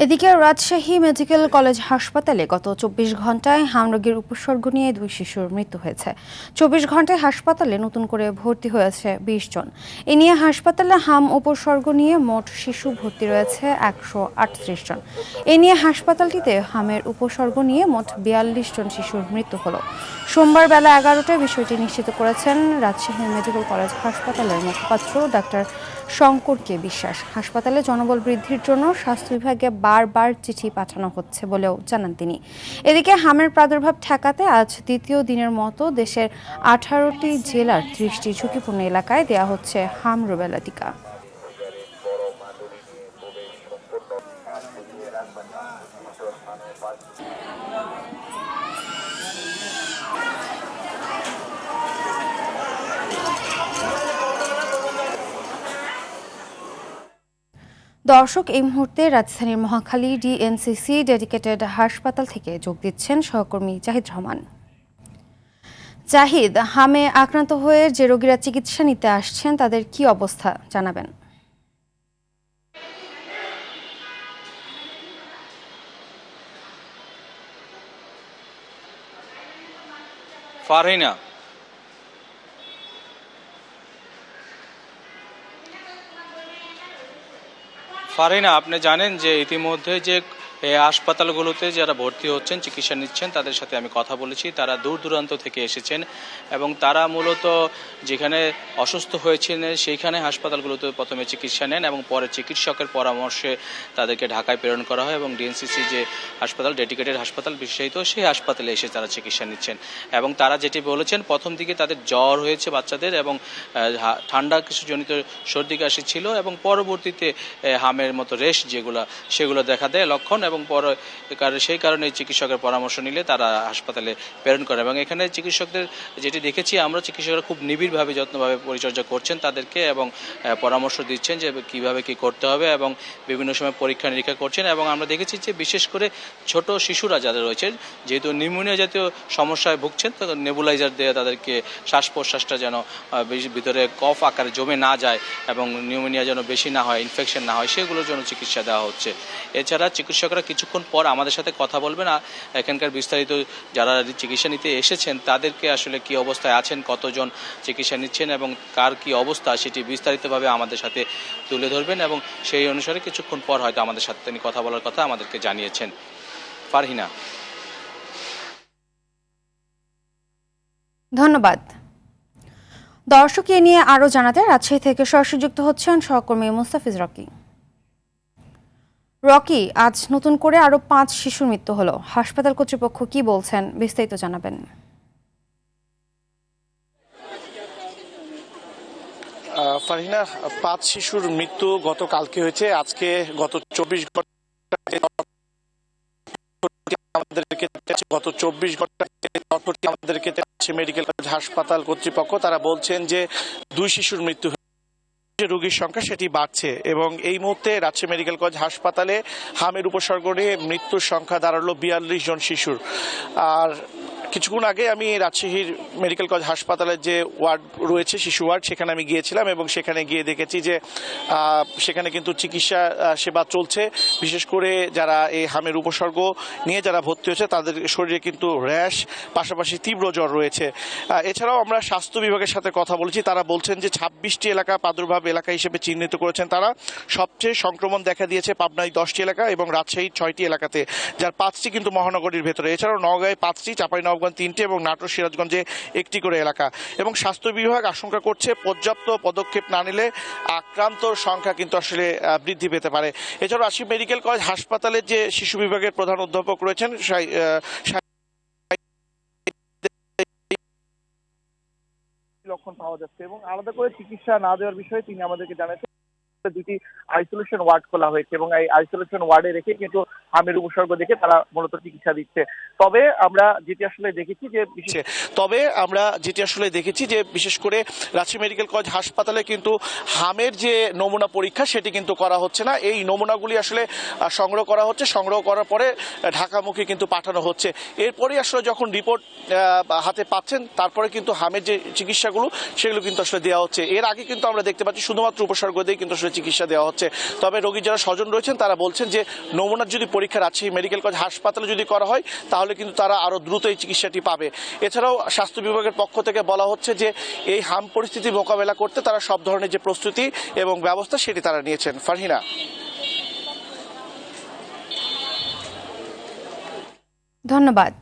এদিকে Rajshahi medical college হাসপাতালে গত ২৪ ঘন্টায় হামরোগের উপসর্গ নিয়ে ২ শিশুর মৃত্যু হয়েছে। ২৪ ঘন্টায় হাসপাতালে নতুন করে ভর্তি হয়েছে ২০ জন। এ নিয়ে হাসপাতালে হাম উপসর্গ নিয়ে মোট শিশু ভর্তি রয়েছে ১৩৮ জন। এ নিয়ে হাসপাতালটিতে হামের উপসর্গ নিয়ে মোট ৪২ জন শিশুর মৃত্যু হলো। সোমবার বেলা ১১টায় বিষয়টি নিশ্চিত করেছেন রাজশাহী মেডিকেল কলেজ হাসপাতালের মুখপাত্র ডাক্তার শঙ্কর কে বিশ্বাস। হাসপাতালে জনবল বৃদ্ধির জন্য স্বাস্থ্য বিভাগে বারবার চিঠি পাঠানো হচ্ছে বলেও জানান তিনি। এদিকে হামের প্রাদুর্ভাব ঠেকাতে আজ দ্বিতীয় দিনের মতো দেশের ১৮টি জেলার ৩০টি ঝুঁকিপূর্ণ এলাকায় দেয়া হচ্ছে হাম রুবেলা টিকা। দর্শক, এই মুহূর্তে রাজধানীর মহাখালী ডিএনসিসি ডেডিকেটেড হাসপাতাল থেকে যোগ দিচ্ছেন সহকর্মী জাহিদ রহমান। জাহিদ, হামে আক্রান্ত হয়ে যে রোগীরা চিকিৎসা নিতে আসছেন তাদের কি অবস্থা জানাবেন? ফারহিনা, আপনি জানেন যে ইতিমধ্যে যে এই হাসপাতালগুলোতে যারা ভর্তি হচ্ছেন, চিকিৎসা নিচ্ছেন, তাদের সাথে আমি কথা বলেছি। তারা দূর দূরান্ত থেকে এসেছেন এবং তারা মূলত যেখানে অসুস্থ হয়েছেন সেইখানে হাসপাতালগুলোতে প্রথমে চিকিৎসা নেন এবং পরে চিকিৎসকের পরামর্শে তাদেরকে ঢাকায় প্রেরণ করা হয় এবং ডিএনসিসি যে হাসপাতাল, ডেডিকেটেড হাসপাতাল বিশেষায়িত, সেই হাসপাতালে এসে তারা চিকিৎসা নিচ্ছেন। এবং তারা যেটি বলেছেন, প্রথম দিকে তাদের জ্বর হয়েছে বাচ্চাদের এবং ঠান্ডা কিছু জনিত সর্দি কাশি ছিল এবং পরবর্তীতে হামের মতো রেশ সেগুলো দেখা দেয় লক্ষণ, এবং পরে সেই কারণে চিকিৎসকের পরামর্শ নিলে তারা হাসপাতালে প্রেরণ করে। এবং এখানে চিকিৎসকদের যেটি দেখেছি আমরা, চিকিৎসকরা খুব নিবিড়ভাবে যত্নভাবে পরিচর্যা করছেন তাদেরকে এবং পরামর্শ দিচ্ছেন যে কিভাবে কি করতে হবে এবং বিভিন্ন সময় পরীক্ষা নিরীক্ষা করছেন। এবং আমরা দেখেছি যে বিশেষ করে ছোট শিশুরা যাদের রয়েছে, যেহেতু নিউমোনিয়া জাতীয় সমস্যায় ভুগছেন, তো নেবুলাইজার দিয়ে তাদেরকে শ্বাস প্রশ্বাসটা যেন ভিতরে কফ আকারে জমে না যায় এবং নিউমোনিয়া যেন বেশি না হয়, ইনফেকশন না হয়, সেগুলোর জন্য চিকিৎসা দেওয়া হচ্ছে। এছাড়া চিকিৎসকরা কিছুক্ষণ পর আমাদের সাথে কথা বলবেন। এখানকার বিস্তারিত যারা চিকিৎসা নিতে এসেছেন তাদেরকে আসলে কি অবস্থায় আছেন, কতজন চিকিৎসা নিচ্ছেন এবং কার কি অবস্থা, সেটি বিস্তারিতভাবে আমাদের সাথে তুলে ধরবেন এবং সেই অনুসারে কিছুক্ষণ পর হয়তো আমাদের সাথে তিনি কথা বলার কথা আমাদেরকে জানিয়েছেন। ফারহিনা, ধন্যবাদ। দর্শক, এ নিয়ে আরও জানাতে রাজশাহী থেকে সরাসরি যুক্ত হচ্ছেন সহকর্মী মুস্তাফিজ রকি। রকি, আজ নতুন করে আরো ৫ শিশুর মৃত্যু হলো। হাসপাতাল কর্তৃপক্ষ কি বলছেন, বিস্তারিত জানাবেন। ফারহিনা, ৫ শিশুর মৃত্যু গতকালকে হয়েছে। আজকে গত ২৪ ঘন্টা আমাদেরকে মেডিকেল কলেজ হাসপাতাল কর্তৃপক্ষ তারা বলছেন যে ২ শিশুর মৃত্যু, রোগীর সংখ্যা সেটি বাড়ছে এবং এই মুহূর্তে রাজশাহী মেডিকেল কলেজ হাসপাতালে হামের উপসর্গ নিয়ে মৃত্যুর সংখ্যা দাঁড়ালো ৪২ জন শিশুর। আর কিছুক্ষণ আগে আমি রাজশাহীর মেডিকেল কলেজ হাসপাতালের যে ওয়ার্ড রয়েছে, শিশু ওয়ার্ড, সেখানে আমি গিয়েছিলাম এবং সেখানে গিয়ে দেখেছি যে সেখানে কিন্তু চিকিৎসা সেবা চলছে। বিশেষ করে যারা এই হামের উপসর্গ নিয়ে যারা ভর্তি হয়েছে তাদের শরীরে কিন্তু র্যাশ, পাশাপাশি তীব্র জ্বর রয়েছে। এছাড়াও আমরা স্বাস্থ্য বিভাগের সাথে কথা বলেছি, তারা বলছেন যে ২৬টি এলাকা প্রাদুর্ভাব এলাকা হিসেবে চিহ্নিত করেছেন তারা। সবচেয়ে সংক্রমণ দেখা দিয়েছে পাবনায় ১০টি এলাকা এবং রাজশাহীর ৬টি এলাকাতে, যার 5টি কিন্তু মহানগরীর ভেতরে। এছাড়াও নওগাঁয় 5টি, চাঁপাইনবাবগঞ্জ 3টি এবং নাটোর সিরাজগঞ্জে 1টি করে এলাকা। এবং স্বাস্থ্য বিভাগ আশঙ্কা করছে পর্যাপ্ত পদক্ষেপ না নিলে আক্রান্তর সংখ্যা কিন্তু আসলে বৃদ্ধি পেতে পারে। এছাড়াও রাজশাহী মেডিকেল কলেজ হাসপাতালের যে শিশু বিভাগের প্রধান অধ্যাপক রয়েছেন, লক্ষণ পাওয়া যাচ্ছে এবং আলাদা করে চিকিৎসা না দেওয়ার বিষয়ে তিনি আমাদেরকে জানাচ্ছেন। 2টি আইসোলেশন ওয়ার্ড খোলা হয়েছে এবং এই আইসোলেশন ওয়ার্ডে রেখে কিন্তু হামের উপসর্গ দেখে তারা মূলত চিকিৎসা দিচ্ছে। তবে আমরা যেটি আসলে দেখেছি যে বিশেষ করে রাজশাহী মেডিকেল কলেজ হাসপাতালে কিন্তু হামের যে নমুনা পরীক্ষা সেটি কিন্তু করা হচ্ছে না। এই নমুনাগুলি আসলে সংগ্রহ করা হচ্ছে, সংগ্রহ করার পরে ঢাকামুখী কিন্তু পাঠানো হচ্ছে। এরপরে আসলে যখন রিপোর্ট হাতে পাচ্ছেন তারপরে কিন্তু হামের যে চিকিৎসাগুলো সেগুলো কিন্তু আসলে দেওয়া হচ্ছে। এর আগে কিন্তু আমরা দেখতে পাচ্ছি শুধুমাত্র উপসর্গ দিয়ে কিন্তু আসলে মধ্যে চিকিৎসা দেওয়া হচ্ছে। তবে রোগীর যারা স্বজন রয়েছেন তারা বলছেন যে নমুনার যদি পরীক্ষা রাজশাহী মেডিকেল কলেজ হাসপাতালে যদি করা হয় তাহলে কিন্তু তারা আরো দ্রুত এই চিকিৎসাটি পাবে। এছাড়াও স্বাস্থ্য বিভাগের পক্ষ থেকে বলা হচ্ছে যে এই হাম পরিস্থিতি মোকাবেলা করতে তারা সব ধরনের যে প্রস্তুতি এবং ব্যবস্থা সেটি তারা নিয়েছেন। ফারহিনা। ধন্যবাদ।